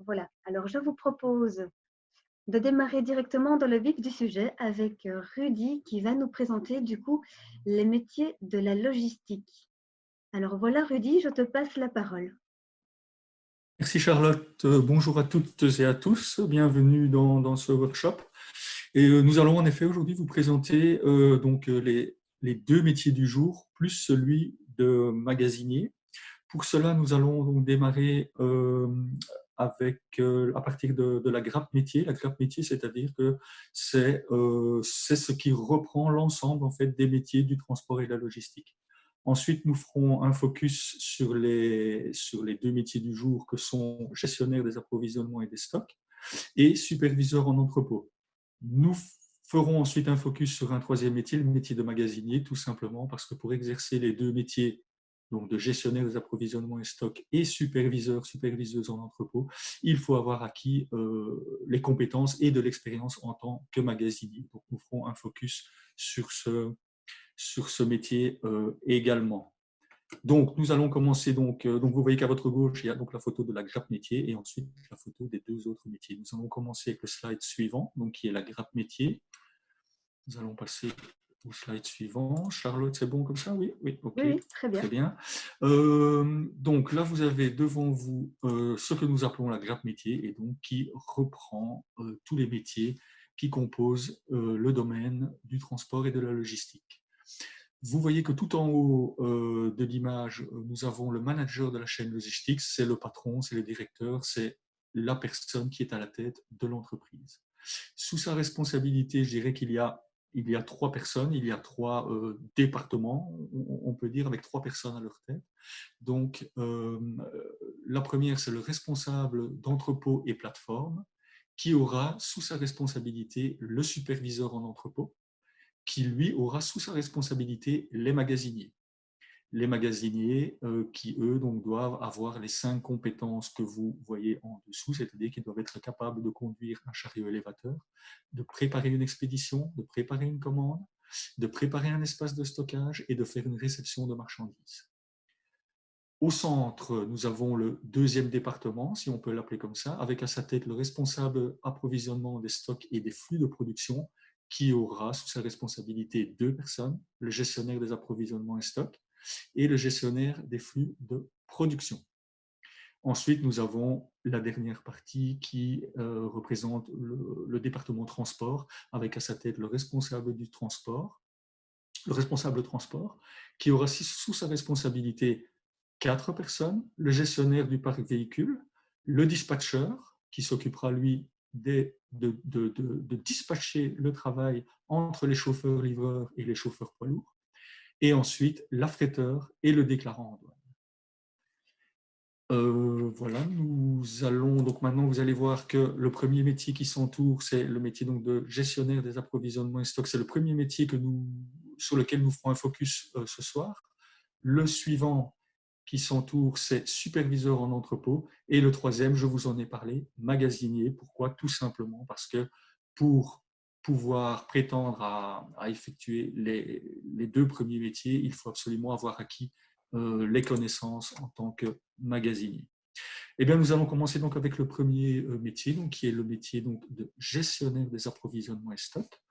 Voilà, alors je vous propose de démarrer directement dans le vif du sujet avec Rudy qui va nous présenter du coup les métiers de la logistique. Alors voilà Rudy, je te passe la parole. Merci Charlotte. Bonjour à toutes et à tous. Bienvenue dans ce workshop. Et nous allons en effet aujourd'hui vous présenter les deux métiers du jour, plus celui de magasinier. Pour cela, nous allons donc démarrer à partir de la grappe métier. La grappe métier, c'est-à-dire que c'est ce qui reprend l'ensemble en fait des métiers du transport et de la logistique. Ensuite, nous ferons un focus sur les deux métiers du jour que sont gestionnaire des approvisionnements et des stocks et superviseur en entrepôt. Nous ferons ensuite un focus sur un troisième métier, le métier de magasinier, tout simplement parce que pour exercer les deux métiers, donc de gestionnaire des approvisionnements et stocks et superviseuse en entrepôt, il faut avoir acquis les compétences et de l'expérience en tant que magasinier. Donc nous ferons un focus sur ce métier également. Donc, nous allons commencer. Donc vous voyez qu'à votre gauche, il y a donc la photo de la grappe métier et ensuite la photo des deux autres métiers. Nous allons commencer avec le slide suivant, donc qui est la grappe métier. Nous allons passer au slide suivant. Charlotte, c'est bon comme ça? Oui, oui, ok, Oui, très bien. très bien. Donc là, vous avez devant vous ce que nous appelons la grappe métier et donc qui reprend tous les métiers qui composent le domaine du transport et de la logistique. Vous voyez que tout en haut de l'image, nous avons le manager de la chaîne logistique, c'est le patron, c'est le directeur, c'est la personne qui est à la tête de l'entreprise. Sous sa responsabilité, je dirais qu'il y a trois personnes, il y a trois départements, on peut dire, avec trois personnes à leur tête. Donc, la première, c'est le responsable d'entrepôt et plateforme, qui aura sous sa responsabilité le superviseur en entrepôt, qui lui aura sous sa responsabilité les magasiniers. Les magasiniers qui, eux, donc, doivent avoir les 5 compétences que vous voyez en dessous, c'est-à-dire qu'ils doivent être capables de conduire un chariot élévateur, de préparer une expédition, de préparer une commande, de préparer un espace de stockage et de faire une réception de marchandises. Au centre, nous avons le deuxième département, si on peut l'appeler comme ça, avec à sa tête le responsable approvisionnement des stocks et des flux de production, qui aura sous sa responsabilité 2 personnes, le gestionnaire des approvisionnements et stocks et le gestionnaire des flux de production. Ensuite, nous avons la dernière partie qui représente le département transport, avec à sa tête le responsable du transport, le responsable transport, qui aura sous sa responsabilité 4 personnes, le gestionnaire du parc véhicule, le dispatcher, qui s'occupera, lui, de dispatcher le travail entre les chauffeurs-livreurs et les chauffeurs poids lourds, et ensuite l'affréteur et le déclarant en douane. Voilà, nous allons donc maintenant, vous allez voir que le premier métier qui s'entoure, c'est le métier donc de gestionnaire des approvisionnements et stocks. C'est le premier métier sur lequel nous ferons un focus ce soir. Le suivant qui s'entoure, c'est superviseur en entrepôt. Et le troisième, je vous en ai parlé, magasinier. Pourquoi? Tout simplement parce que pour pouvoir prétendre à effectuer les deux premiers métiers, il faut absolument avoir acquis les connaissances en tant que magasinier. Eh bien, nous allons commencer donc avec le premier métier, donc, qui est le métier donc, de gestionnaire des approvisionnements et stocks.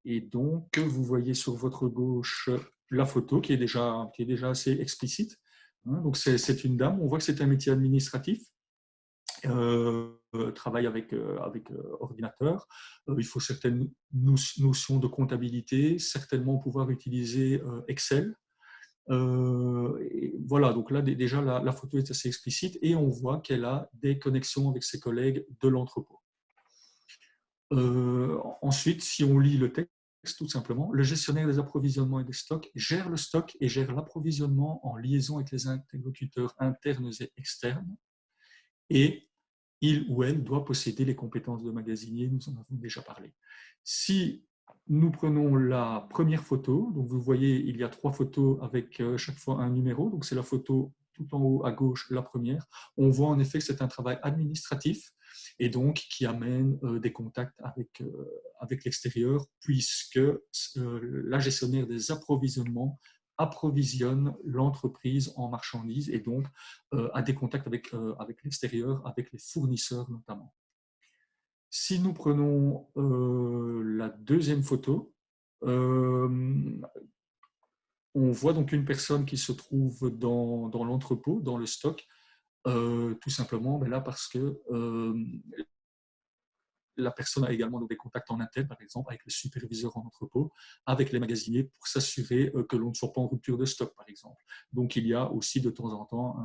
Et donc, vous voyez sur votre gauche la photo qui est déjà assez explicite. Donc, c'est une dame. On voit que c'est un métier administratif. Travaille avec ordinateur. Il faut certaines notions de comptabilité, certainement pouvoir utiliser Excel. Et voilà, donc là, déjà, la photo est assez explicite et on voit qu'elle a des connexions avec ses collègues de l'entrepôt. Ensuite, si on lit le texte, tout simplement, le gestionnaire des approvisionnements et des stocks gère le stock et gère l'approvisionnement en liaison avec les interlocuteurs internes et externes. Et il ou elle doit posséder les compétences de magasinier, nous en avons déjà parlé. Si nous prenons la première photo, donc vous voyez, il y a 3 photos avec chaque fois un numéro, donc c'est la photo tout en haut à gauche, la première. On voit en effet que c'est un travail administratif et donc qui amène des contacts avec l'extérieur, puisque la gestionnaire des approvisionnements approvisionne l'entreprise en marchandises et donc a des contacts avec l'extérieur, avec les fournisseurs notamment. Si nous prenons la deuxième photo, on voit donc une personne qui se trouve dans l'entrepôt, dans le stock, tout simplement là parce que la personne a également des contacts en interne, par exemple, avec le superviseur en entrepôt, avec les magasiniers, pour s'assurer que l'on ne soit pas en rupture de stock, par exemple. Donc, il y a aussi de temps en temps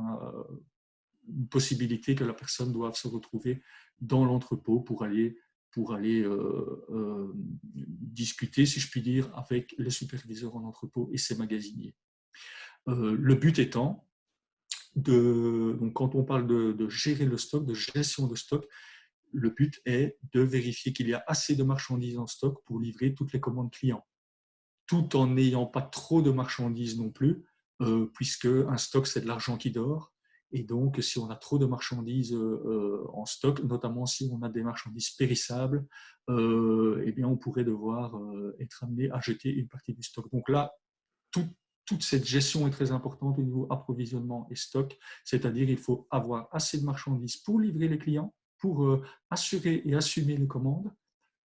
une possibilité que la personne doive se retrouver dans l'entrepôt pour aller discuter, si je puis dire, avec les superviseurs en entrepôt et ses magasiniers. Le but étant, donc quand on parle de gérer le stock, de gestion de stock, le but est de vérifier qu'il y a assez de marchandises en stock pour livrer toutes les commandes clients, tout en n'ayant pas trop de marchandises non plus, puisque un stock, c'est de l'argent qui dort. Et donc, si on a trop de marchandises en stock, notamment si on a des marchandises périssables, eh bien, on pourrait devoir être amené à jeter une partie du stock. Donc là, toute cette gestion est très importante au niveau approvisionnement et stock, c'est-à-dire il faut avoir assez de marchandises pour livrer les clients, pour assurer et assumer les commandes,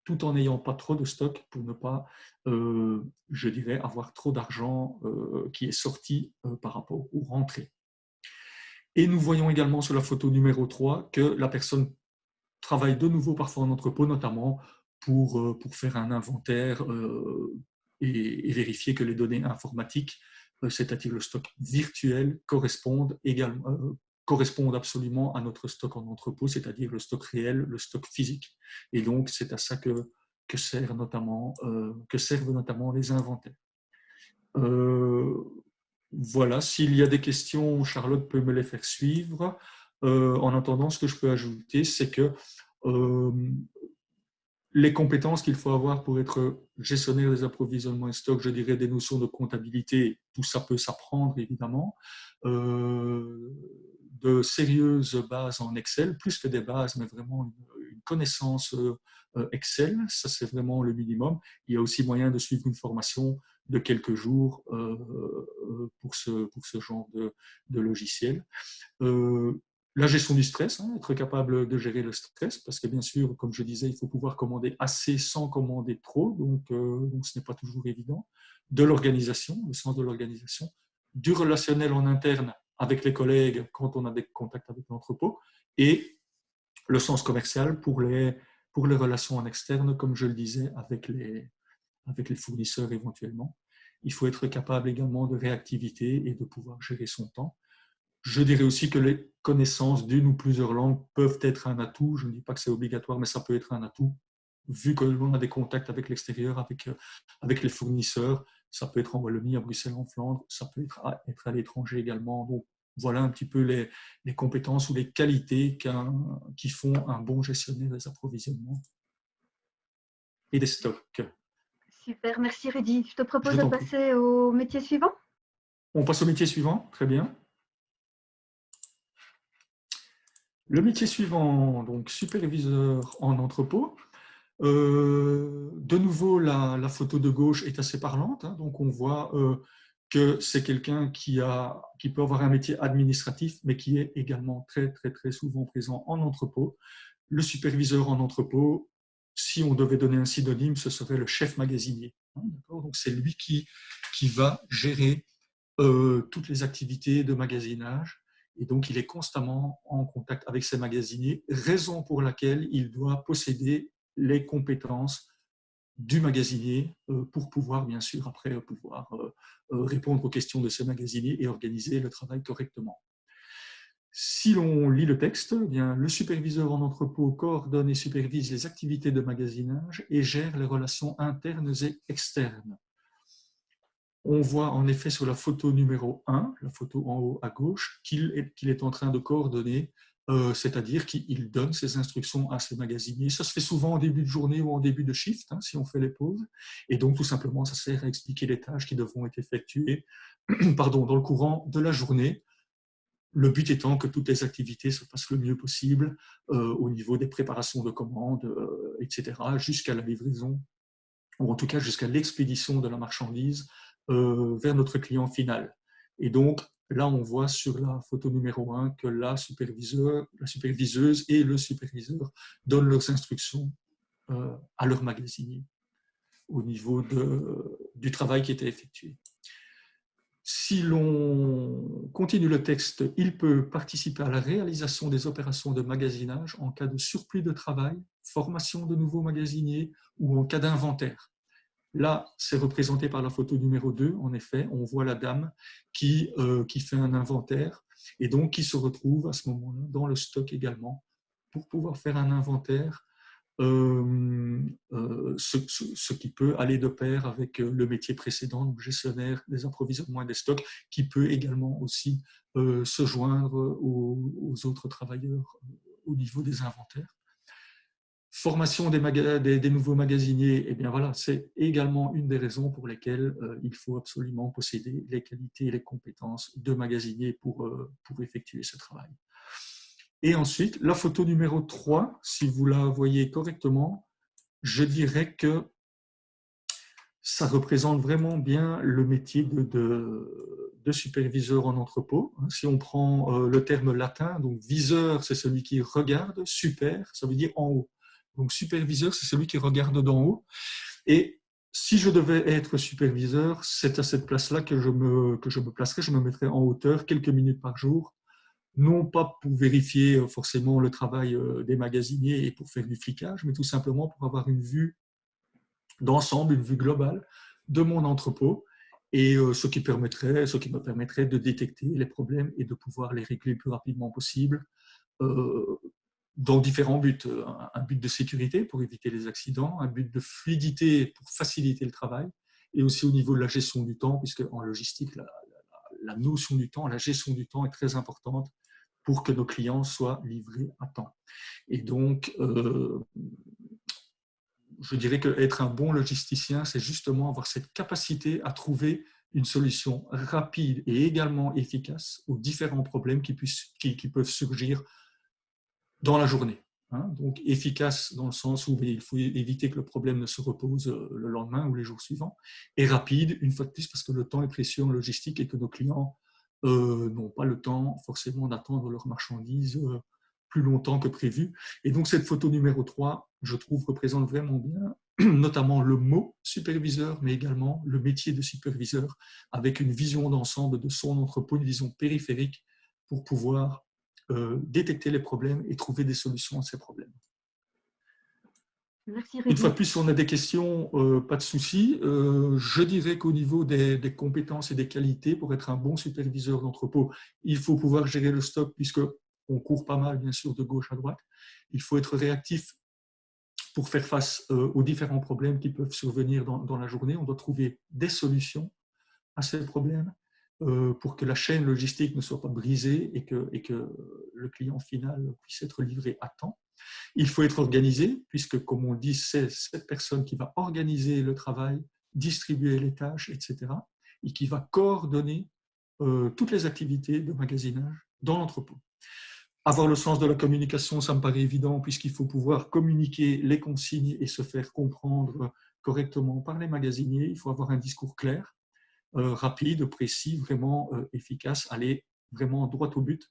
tout en n'ayant pas trop de stock pour ne pas, je dirais, avoir trop d'argent qui est sorti par rapport aux rentrées. Et nous voyons également sur la photo numéro 3 que la personne travaille de nouveau parfois en entrepôt, notamment pour faire un inventaire et vérifier que les données informatiques, c'est-à-dire le stock virtuel, correspondent absolument à notre stock en entrepôt, c'est-à-dire le stock réel, le stock physique. Et donc, c'est à ça que servent notamment les inventaires. Voilà, s'il y a des questions, Charlotte peut me les faire suivre. En attendant, ce que je peux ajouter, c'est que les compétences qu'il faut avoir pour être gestionnaire des approvisionnements et stocks, je dirais des notions de comptabilité, tout ça peut s'apprendre évidemment. De sérieuses bases en Excel, plus que des bases, mais vraiment une connaissance Excel, ça c'est vraiment le minimum. Il y a aussi moyen de suivre une formation de quelques jours pour ce genre de logiciel. La gestion du stress, être capable de gérer le stress, parce que bien sûr, comme je disais, il faut pouvoir commander assez sans commander trop, donc ce n'est pas toujours évident. De l'organisation, le sens de l'organisation, du relationnel en interne avec les collègues quand on a des contacts avec l'entrepôt, et le sens commercial pour les relations en externe, comme je le disais, avec les fournisseurs éventuellement. Il faut être capable également de réactivité et de pouvoir gérer son temps. Je dirais aussi que les connaissances d'une ou plusieurs langues peuvent être un atout. Je ne dis pas que c'est obligatoire, mais ça peut être un atout. Vu que l'on a des contacts avec l'extérieur, avec les fournisseurs, ça peut être en Wallonie, à Bruxelles, en Flandre, ça peut être à l'étranger également. Donc, voilà un petit peu les compétences ou les qualités qui font un bon gestionnaire des approvisionnements et des stocks. Super, merci Rudy. Je te propose Je de t'en prie. passer au métier suivant. On passe au métier suivant, très bien. Le métier suivant, donc superviseur en entrepôt. De nouveau, la photo de gauche est assez parlante. Donc, on voit que c'est quelqu'un qui peut avoir un métier administratif, mais qui est également très, très, très souvent présent en entrepôt. Le superviseur en entrepôt, si on devait donner un synonyme, ce serait le chef magasinier. Donc, c'est lui qui va gérer toutes les activités de magasinage. Et donc, il est constamment en contact avec ses magasiniers, raison pour laquelle il doit posséder les compétences du magasinier pour pouvoir, bien sûr, après pouvoir répondre aux questions de ses magasiniers et organiser le travail correctement. Si l'on lit le texte, eh bien, le superviseur en entrepôt coordonne et supervise les activités de magasinage et gère les relations internes et externes. On voit en effet sur la photo numéro 1, la photo en haut à gauche, qu'il est en train de coordonner, c'est-à-dire qu'il donne ses instructions à ses magasiniers. Ça se fait souvent en début de journée ou en début de shift, si on fait les pauses. Et donc, tout simplement, ça sert à expliquer les tâches qui devront être effectuées dans le courant de la journée. Le but étant que toutes les activités se passent le mieux possible au niveau des préparations de commandes, etc., jusqu'à la livraison, ou en tout cas jusqu'à l'expédition de la marchandise vers notre client final. Et donc, là, on voit sur la photo numéro 1 que la superviseuse et le superviseur donnent leurs instructions à leur magasinier au niveau du travail qui était effectué. Si l'on continue le texte, il peut participer à la réalisation des opérations de magasinage en cas de surplus de travail, formation de nouveaux magasiniers ou en cas d'inventaire. Là, c'est représenté par la photo numéro 2. En effet, on voit la dame qui fait un inventaire et donc qui se retrouve à ce moment-là dans le stock également pour pouvoir faire un inventaire, ce qui peut aller de pair avec le métier précédent, donc gestionnaire des approvisionnements et des stocks, qui peut également aussi se joindre aux autres travailleurs au niveau des inventaires. Formation des nouveaux magasiniers, eh bien voilà, c'est également une des raisons pour lesquelles il faut absolument posséder les qualités et les compétences de magasinier pour effectuer ce travail. Et ensuite, la photo numéro 3, si vous la voyez correctement, je dirais que ça représente vraiment bien le métier de superviseur en entrepôt. Si on prend le terme latin, donc viseur, c'est celui qui regarde, super, ça veut dire en haut. Donc superviseur, c'est celui qui regarde d'en haut. Et si je devais être superviseur, c'est à cette place-là que je me placerais, je me mettrais en hauteur quelques minutes par jour, non pas pour vérifier forcément le travail des magasiniers et pour faire du flicage, mais tout simplement pour avoir une vue d'ensemble, une vue globale de mon entrepôt, et ce qui me permettrait de détecter les problèmes et de pouvoir les régler le plus rapidement possible dans différents buts. Un but de sécurité pour éviter les accidents, un but de fluidité pour faciliter le travail, et aussi au niveau de la gestion du temps, puisque en logistique, la notion du temps, la gestion du temps est très importante pour que nos clients soient livrés à temps. Et donc, je dirais qu'être un bon logisticien, c'est justement avoir cette capacité à trouver une solution rapide et également efficace aux différents problèmes qui peuvent surgir dans la journée. Donc efficace dans le sens où il faut éviter que le problème ne se repose le lendemain ou les jours suivants, et rapide, une fois de plus, parce que le temps est précieux en logistique et que nos clients n'ont pas le temps forcément d'attendre leurs marchandises plus longtemps que prévu. Et donc cette photo numéro 3, je trouve, représente vraiment bien notamment le mot superviseur, mais également le métier de superviseur, avec une vision d'ensemble de son entrepôt, une vision périphérique pour pouvoir détecter les problèmes et trouver des solutions à ces problèmes. Merci Rudy. Une fois de plus, si on a des questions, pas de souci. Je dirais qu'au niveau des compétences et des qualités, pour être un bon superviseur d'entrepôt, il faut pouvoir gérer le stock, puisqu'on court pas mal, bien sûr, de gauche à droite. Il faut être réactif pour faire face aux différents problèmes qui peuvent survenir dans la journée. On doit trouver des solutions à ces problèmes pour que la chaîne logistique ne soit pas brisée et que le client final puisse être livré à temps. Il faut être organisé, puisque, comme on dit, c'est cette personne qui va organiser le travail, distribuer les tâches, etc., et qui va coordonner toutes les activités de magasinage dans l'entrepôt. Avoir le sens de la communication, ça me paraît évident, puisqu'il faut pouvoir communiquer les consignes et se faire comprendre correctement par les magasiniers. Il faut avoir un discours clair, rapide, précis, vraiment efficace, aller vraiment droit au but.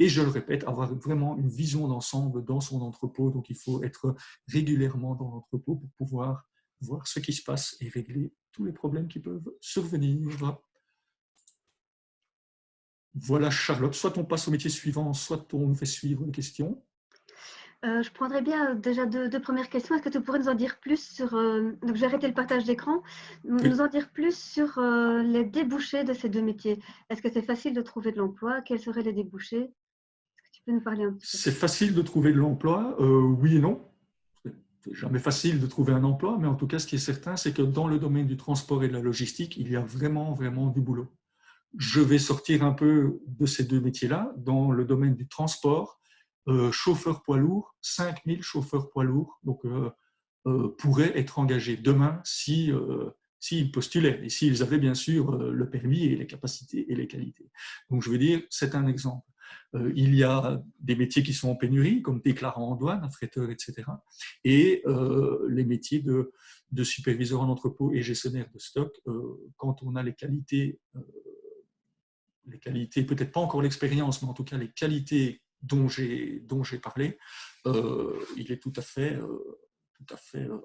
Et je le répète, avoir vraiment une vision d'ensemble dans son entrepôt. Donc, il faut être régulièrement dans l'entrepôt pour pouvoir voir ce qui se passe et régler tous les problèmes qui peuvent survenir. Voilà, Charlotte. Soit on passe au métier suivant, soit on fait suivre les questions. Je prendrais bien déjà deux premières questions. Est-ce que tu pourrais nous en dire plus sur… donc, j'ai arrêté le partage d'écran. Nous en dire plus sur les débouchés de ces deux métiers. Est-ce que c'est facile de trouver de l'emploi? Quels seraient les débouchés? Est-ce que tu peux nous parler un petit peu? C'est facile de trouver de l'emploi, oui et non. C'est jamais facile de trouver un emploi, mais en tout cas, ce qui est certain, c'est que dans le domaine du transport et de la logistique, il y a vraiment, vraiment du boulot. Je vais sortir un peu de ces deux métiers-là. Dans le domaine du transport, chauffeur poids lourd, 5000 chauffeurs poids lourds donc, pourraient être engagés demain s'ils postulaient et s'ils avaient bien sûr le permis et les capacités et les qualités. Donc je veux dire, c'est un exemple. Il y a des métiers qui sont en pénurie, comme déclarant en douane, affréteur, etc. Et les métiers de superviseur en entrepôt et gestionnaire de stock, quand on a les qualités, peut-être pas encore l'expérience, mais en tout cas les qualités dont j'ai parlé, il est tout à fait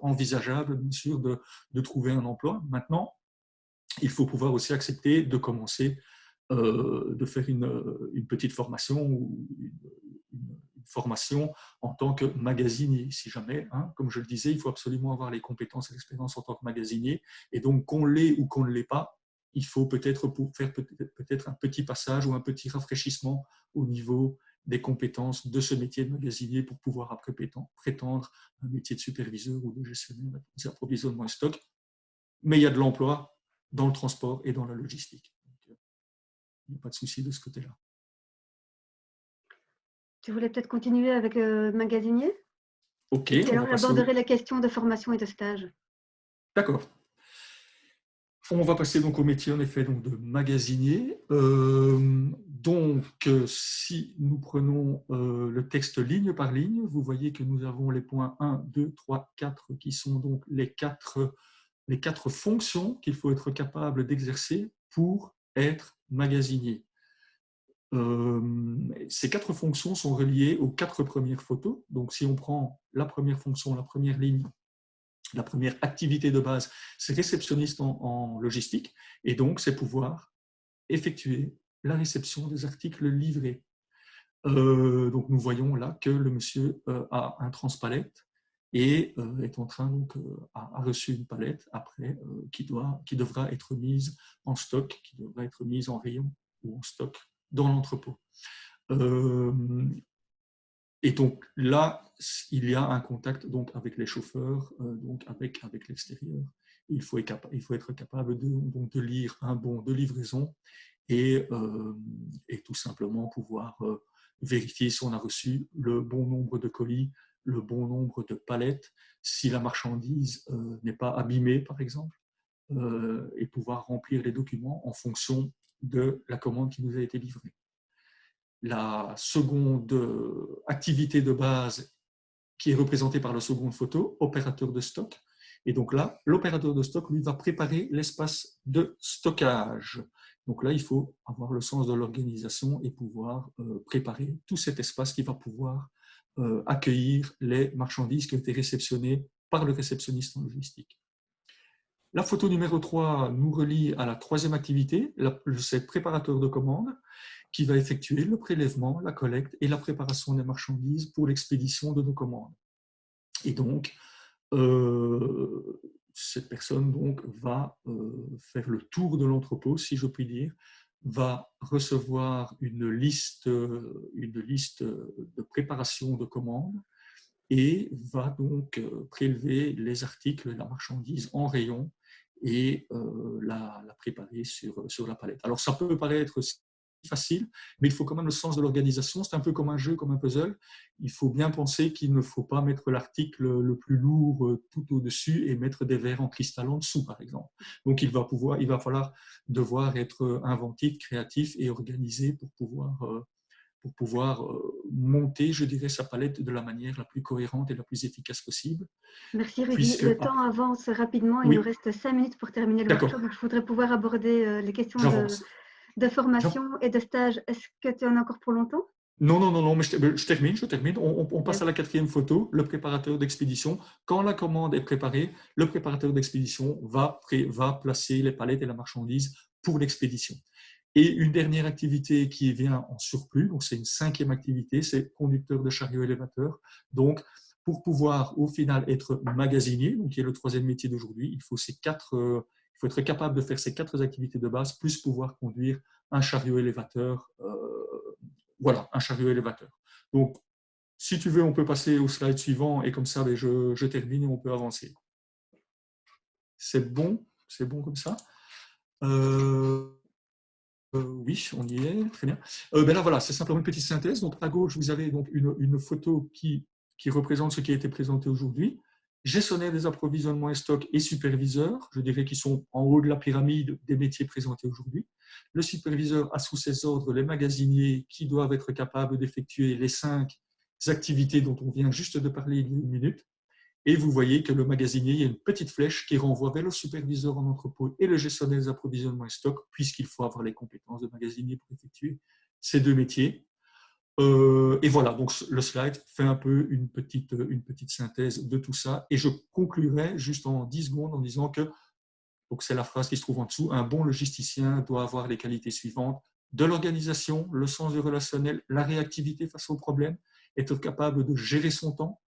envisageable, bien sûr, de trouver un emploi. Maintenant, il faut pouvoir aussi accepter de commencer, de faire une petite formation ou une formation en tant que magasinier, si jamais. Hein, comme je le disais, il faut absolument avoir les compétences et l'expérience en tant que magasinier. Et donc, qu'on l'ait ou qu'on ne l'ait pas, il faut peut-être faire peut-être un petit passage ou un petit rafraîchissement au niveau des compétences de ce métier de magasinier pour pouvoir après prétendre un métier de superviseur ou de gestionnaire des approvisionnements et stock. Mais il y a de l'emploi dans le transport et dans la logistique. Donc, il n'y a pas de souci de ce côté-là. Tu voulais peut-être continuer avec magasinier? Ok, Et puis on alors, va passer j'aborderai la question de formation et de stage. D'accord. On va passer donc au métier en effet donc, de magasinier. Si nous prenons le texte ligne par ligne, vous voyez que nous avons les points 1, 2, 3, 4 qui sont donc les quatre fonctions qu'il faut être capable d'exercer pour être magasinier. Ces 4 fonctions sont reliées aux 4 premières photos. Donc si on prend la première fonction, la première ligne, la première activité de base, c'est réceptionniste en logistique, et donc c'est pouvoir effectuer la réception des articles livrés. Donc nous voyons là que le monsieur a un transpalette et est en train donc a reçu une palette après qui devra être mise en stock, qui devra être mise en rayon ou en stock dans l'entrepôt. Et donc là, il y a un contact donc avec les chauffeurs, donc avec l'extérieur. Il faut être capable de lire un bon de livraison et tout simplement pouvoir vérifier si on a reçu le bon nombre de colis, le bon nombre de palettes, si la marchandise n'est pas abîmée, par exemple, et pouvoir remplir les documents en fonction de la commande qui nous a été livrée. La seconde activité de base qui est représentée par la seconde photo, opérateur de stock. Et donc là, l'opérateur de stock, lui, va préparer l'espace de stockage. Donc là, il faut avoir le sens de l'organisation et pouvoir préparer tout cet espace qui va pouvoir accueillir les marchandises qui ont été réceptionnées par le réceptionniste en logistique. La photo numéro 3 nous relie à la troisième activité, c'est préparateur de commande, qui va effectuer le prélèvement, la collecte et la préparation des marchandises pour l'expédition de nos commandes. Et donc, cette personne donc, va faire le tour de l'entrepôt, si je puis dire, va recevoir une liste de préparation de commandes et va donc prélever les articles, la marchandise en rayon et la préparer sur la palette. Alors, ça peut paraître facile, mais il faut quand même le sens de l'organisation. C'est un peu comme un jeu, comme un puzzle. Il faut bien penser qu'il ne faut pas mettre l'article le plus lourd tout au-dessus et mettre des verres en cristal en dessous, par exemple. Donc, il va devoir être inventif, créatif et organisé pour pouvoir monter, je dirais, sa palette de la manière la plus cohérente et la plus efficace possible. Merci Rudy. Le temps avance rapidement. Il nous reste 5 minutes pour terminer le workshop. Donc je voudrais pouvoir aborder les questions de formation et de stage. Est-ce que tu en as encore pour longtemps? Non, mais je termine. On passe à la quatrième photo, le préparateur d'expédition. Quand la commande est préparée, le préparateur d'expédition va placer les palettes et la marchandise pour l'expédition. Et une dernière activité qui vient en surplus, donc c'est une 5e activité, c'est conducteur de chariot élévateur. Donc, pour pouvoir au final être magasinier, donc qui est le 3e métier d'aujourd'hui, il faut être capable de faire ces 4 activités de base, plus pouvoir conduire un chariot élévateur. Voilà, un chariot élévateur. Donc, si tu veux, on peut passer au slide suivant et comme ça, je termine et on peut avancer. C'est bon comme ça. Oui, on y est, très bien. Là, voilà, c'est simplement une petite synthèse. Donc, à gauche, vous avez donc une photo qui représente ce qui a été présenté aujourd'hui. gestionnaire des approvisionnements et stocks et superviseur, je dirais qu'ils sont en haut de la pyramide des métiers présentés aujourd'hui. Le superviseur a sous ses ordres les magasiniers qui doivent être capables d'effectuer les 5 activités dont on vient juste de parler il y a une minute. Et vous voyez que le magasinier, il y a une petite flèche qui renvoie vers le superviseur en entrepôt et le gestionnaire des approvisionnements et stocks, puisqu'il faut avoir les compétences de magasinier pour effectuer ces deux métiers. Et voilà, donc le slide fait un peu une petite synthèse de tout ça. Et je conclurai juste en 10 secondes en disant que, donc c'est la phrase qui se trouve en dessous, un bon logisticien doit avoir les qualités suivantes: de l'organisation, le sens du relationnel, la réactivité face aux problèmes, être capable de gérer son temps,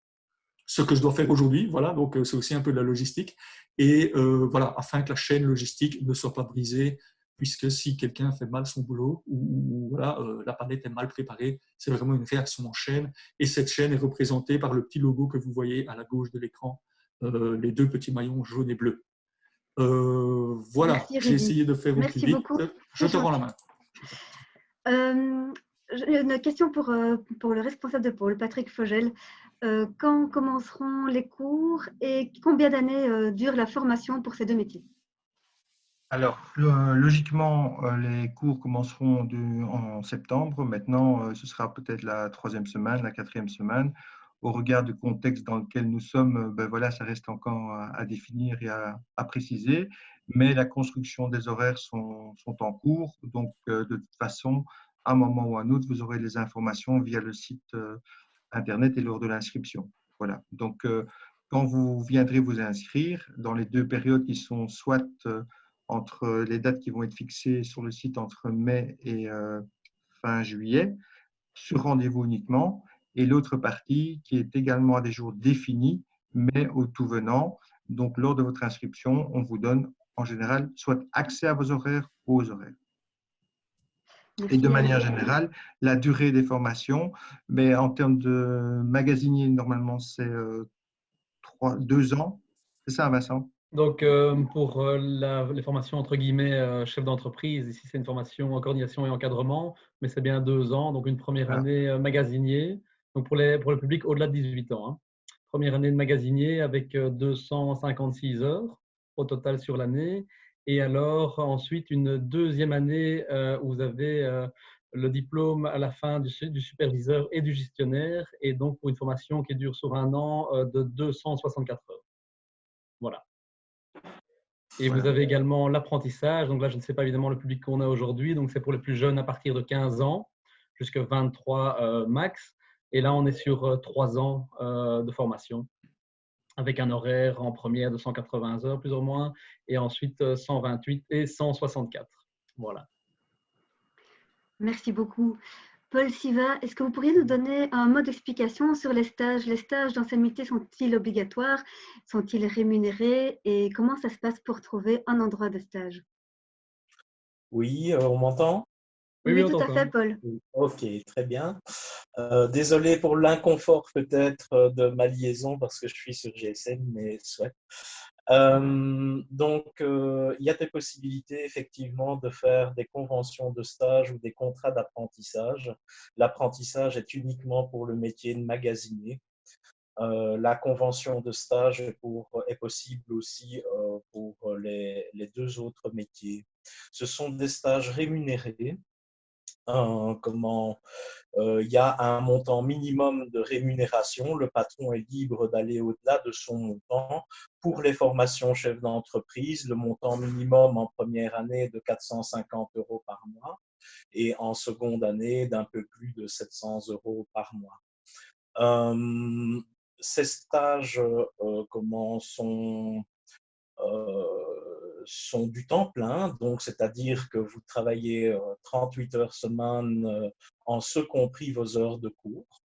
ce que je dois faire aujourd'hui, voilà, donc c'est aussi un peu de la logistique, et voilà, afin que la chaîne logistique ne soit pas brisée, puisque si quelqu'un fait mal son boulot, ou voilà, la palette est mal préparée, c'est vraiment une réaction en chaîne, et cette chaîne est représentée par le petit logo que vous voyez à la gauche de l'écran, les deux petits maillons jaune et bleu. Voilà, Merci j'ai Rudy. essayé de faire au plus Merci vite, beaucoup. je C'est te rends la gentil. main. Une question pour le responsable de pôle, Patrick Fogel. Quand commenceront les cours et combien d'années dure la formation pour ces deux métiers? Alors, logiquement, les cours commenceront en septembre. Maintenant, ce sera peut-être la 3e semaine, la 4e semaine. Au regard du contexte dans lequel nous sommes, ben voilà, ça reste encore à définir et à préciser. Mais la construction des horaires sont en cours. Donc, de toute façon, à un moment ou à un autre, vous aurez les informations via le site Internet et lors de l'inscription. Voilà. Donc, quand vous viendrez vous inscrire, dans les deux périodes qui sont soit entre les dates qui vont être fixées sur le site entre mai et fin juillet, sur rendez-vous uniquement, et l'autre partie qui est également à des jours définis, mais au tout venant. Donc, lors de votre inscription, on vous donne en général soit accès à vos horaires ou aux horaires. Et de Merci. manière générale, la durée des formations, mais en termes de magasinier, normalement, c'est 2 ans. C'est ça, Vincent? Donc, pour les formations entre guillemets chef d'entreprise, ici c'est une formation en coordination et encadrement, mais c'est bien 2 ans. Donc, une première Voilà. année magasinier, donc pour le public au-delà de 18 ans. Hein. Première année de magasinier avec 256 heures au total sur l'année. Et alors, ensuite, une deuxième année où vous avez le diplôme à la fin du superviseur et du gestionnaire, et donc pour une formation qui dure sur un an de 264 heures. Voilà. Et Voilà. vous avez également l'apprentissage. Donc là, je ne sais pas évidemment le public qu'on a aujourd'hui. Donc c'est pour les plus jeunes à partir de 15 ans jusqu'à 23 max. Et là, on est sur 3 ans de formation avec un horaire en première de 180 heures plus ou moins et ensuite 128 et 164. Voilà. Merci beaucoup. Paul Siva, est-ce que vous pourriez nous donner un mot d'explication sur les stages? Les stages dans ces métiers sont-ils obligatoires? Sont-ils rémunérés? Et comment ça se passe pour trouver un endroit de stage? Oui, on m'entend? Oui, Oui, oui, on tout à fait, t'entend. Paul. Ok, très bien. Désolé pour l'inconfort peut-être de ma liaison parce que je suis sur GSM, mais soit. Donc, il y a des possibilités effectivement de faire des conventions de stage ou des contrats d'apprentissage. L'apprentissage est uniquement pour le métier de magasinier. La convention de stage est possible aussi pour les deux autres métiers. Ce sont des stages rémunérés. Il y a un montant minimum de rémunération. Le patron est libre d'aller au-delà de son montant. Pour les formations chefs d'entreprise, le montant minimum en première année est de 450 euros par mois et en seconde année d'un peu plus de 700 euros par mois. Ces stages sont du temps plein, donc c'est-à-dire que vous travaillez 38 heures semaine en ce compris vos heures de cours.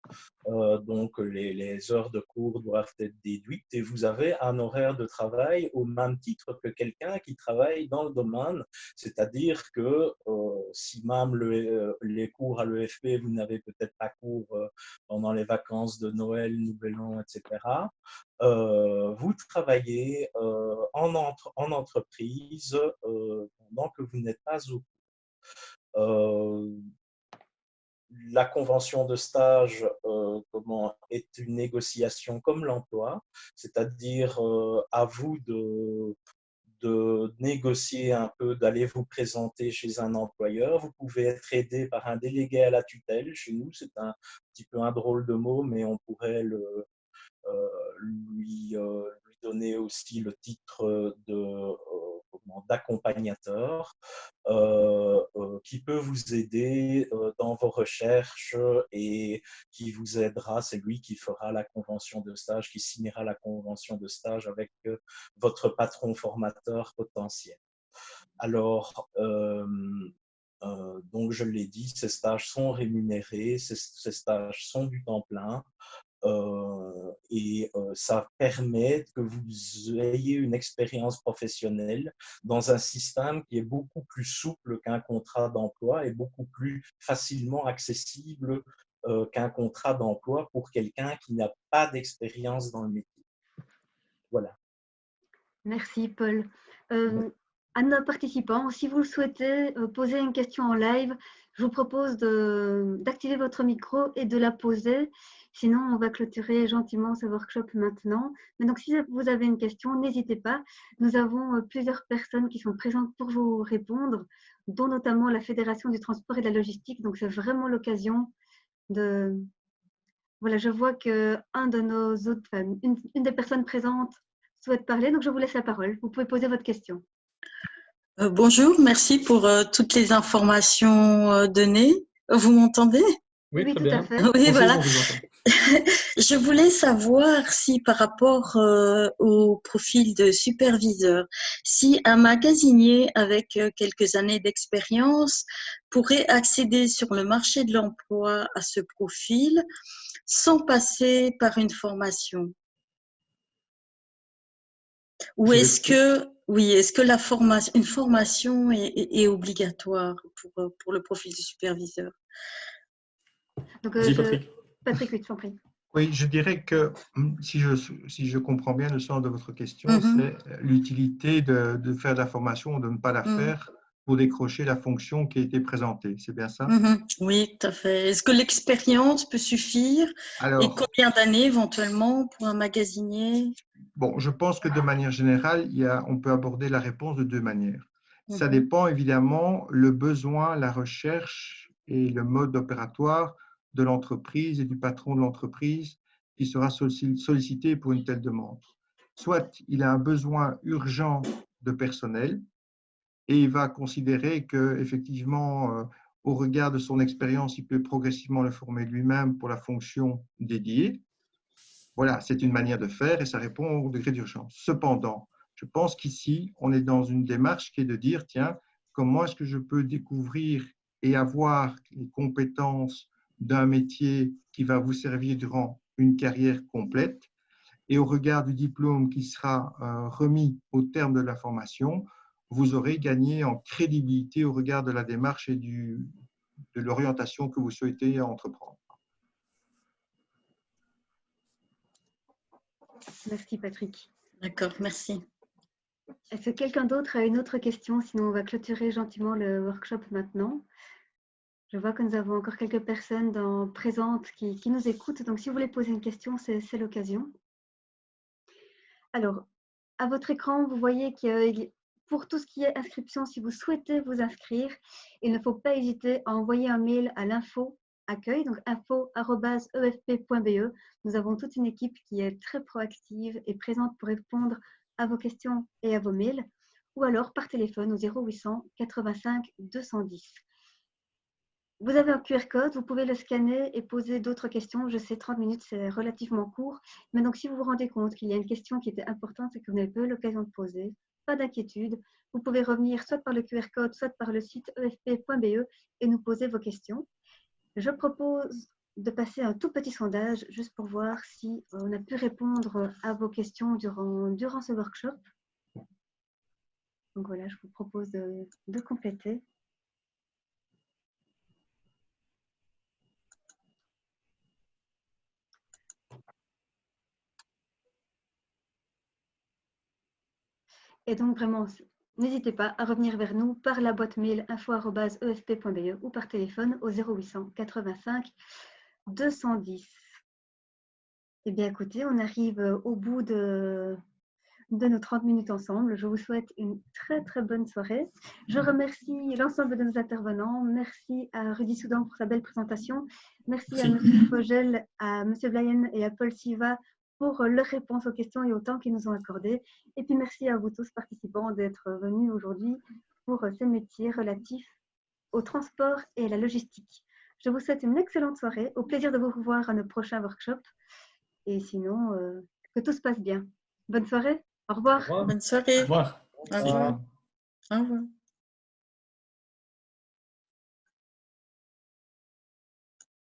Donc les heures de cours doivent être déduites et vous avez un horaire de travail au même titre que quelqu'un qui travaille dans le domaine, c'est-à-dire que si même les cours à l'EFP, vous n'avez peut-être pas cours pendant les vacances de Noël, Nouvel An, etc., vous travaillez en entreprise pendant que vous n'êtes pas au cours. la convention de stage est une négociation comme l'emploi, c'est-à-dire à vous de négocier un peu, d'aller vous présenter chez un employeur. Vous pouvez être aidé par un délégué à la tutelle. Chez nous, c'est un petit peu un drôle de mot, mais on pourrait lui donner aussi le titre d'accompagnateur qui peut vous aider dans vos recherches et qui vous aidera. C'est lui qui fera la convention de stage, qui signera la convention de stage avec votre patron formateur potentiel. Alors, donc je l'ai dit, ces stages sont rémunérés, ces stages sont du temps plein. Ça permet que vous ayez une expérience professionnelle dans un système qui est beaucoup plus souple qu'un contrat d'emploi et beaucoup plus facilement accessible qu'un contrat d'emploi pour quelqu'un qui n'a pas d'expérience dans le métier. Voilà. Merci Paul. À nos participants, si vous le souhaitez poser une question en live, je vous propose d'activer votre micro et de la poser. Sinon, on va clôturer gentiment ce workshop maintenant. Mais donc, si vous avez une question, n'hésitez pas. Nous avons plusieurs personnes qui sont présentes pour vous répondre, dont notamment la Fédération du transport et de la logistique. Donc, c'est vraiment l'occasion de… Voilà, je vois qu'un de nos autres, une des personnes présentes souhaite parler, donc je vous laisse la parole. Vous pouvez poser votre question. Bonjour, merci pour toutes les informations données. Vous m'entendez? Oui, Oui, très tout bien. à fait. Oui, Bonjour, voilà. on vous entend. Je voulais savoir si par rapport au profil de superviseur, si un magasinier avec quelques années d'expérience pourrait accéder sur le marché de l'emploi à ce profil sans passer par une formation. Ou est-ce que, oui, est-ce que une formation est obligatoire pour le profil du superviseur? Donc, Patrick. Patrick, oui, je t'en prie. Oui, je dirais que si je comprends bien le sens de votre question, c'est l'utilité de faire de la formation ou de ne pas la faire pour décrocher la fonction qui a été présentée. C'est bien ça? Oui, tout à fait. Est-ce que l'expérience peut suffire? Alors, et combien d'années éventuellement pour un magasinier? bon, je pense que de manière générale, on peut aborder la réponse de deux manières. Ça dépend évidemment le besoin, la recherche et le mode opératoire de l'entreprise et du patron de l'entreprise qui sera sollicité pour une telle demande. Soit il a un besoin urgent de personnel et il va considérer que effectivement, au regard de son expérience, il peut progressivement le former lui-même pour la fonction dédiée. Voilà, c'est une manière de faire et ça répond au degré d'urgence. Cependant, je pense qu'ici, on est dans une démarche qui est de dire, tiens, comment est-ce que je peux découvrir et avoir les compétences d'un métier qui va vous servir durant une carrière complète et au regard du diplôme qui sera remis au terme de la formation, vous aurez gagné en crédibilité au regard de la démarche et de l'orientation que vous souhaitez entreprendre. Merci Patrick. D'accord, merci. Est-ce que quelqu'un d'autre a une autre question? Sinon, on va clôturer gentiment le workshop maintenant. Je vois que nous avons encore quelques personnes présentes qui nous écoutent. Donc, si vous voulez poser une question, c'est l'occasion. Alors, à votre écran, vous voyez que pour tout ce qui est inscription, si vous souhaitez vous inscrire, il ne faut pas hésiter à envoyer un mail à l'info accueil, donc info@efp.be. Nous avons toute une équipe qui est très proactive et présente pour répondre à vos questions et à vos mails, ou alors par téléphone au 0800 85 210. Vous avez un QR code, vous pouvez le scanner et poser d'autres questions. Je sais, 30 minutes, c'est relativement court. Mais donc, si vous vous rendez compte qu'il y a une question qui était importante et que vous n'avez pas eu l'occasion de poser, pas d'inquiétude. Vous pouvez revenir soit par le QR code, soit par le site efp.be et nous poser vos questions. Je propose de passer un tout petit sondage juste pour voir si on a pu répondre à vos questions durant ce workshop. Donc voilà, je vous propose de compléter. Et donc vraiment, n'hésitez pas à revenir vers nous par la boîte mail info@efp.be ou par téléphone au 0800 85 210. Eh bien, écoutez, on arrive au bout de nos 30 minutes ensemble. Je vous souhaite une très, très bonne soirée. Je remercie l'ensemble de nos intervenants. Merci à Rudy Soudan pour sa belle présentation. Merci à M. Fogel, à M. Blayen et à Paul Siva pour leurs réponses aux questions et au temps qu'ils nous ont accordé. Et puis, merci à vous tous participants d'être venus aujourd'hui pour ces métiers relatifs au transport et à la logistique. Je vous souhaite une excellente soirée. Au plaisir de vous revoir à nos prochains workshops. Et sinon, que tout se passe bien. Bonne soirée. Au revoir. Bonne soirée. Au revoir. Au revoir. Au revoir.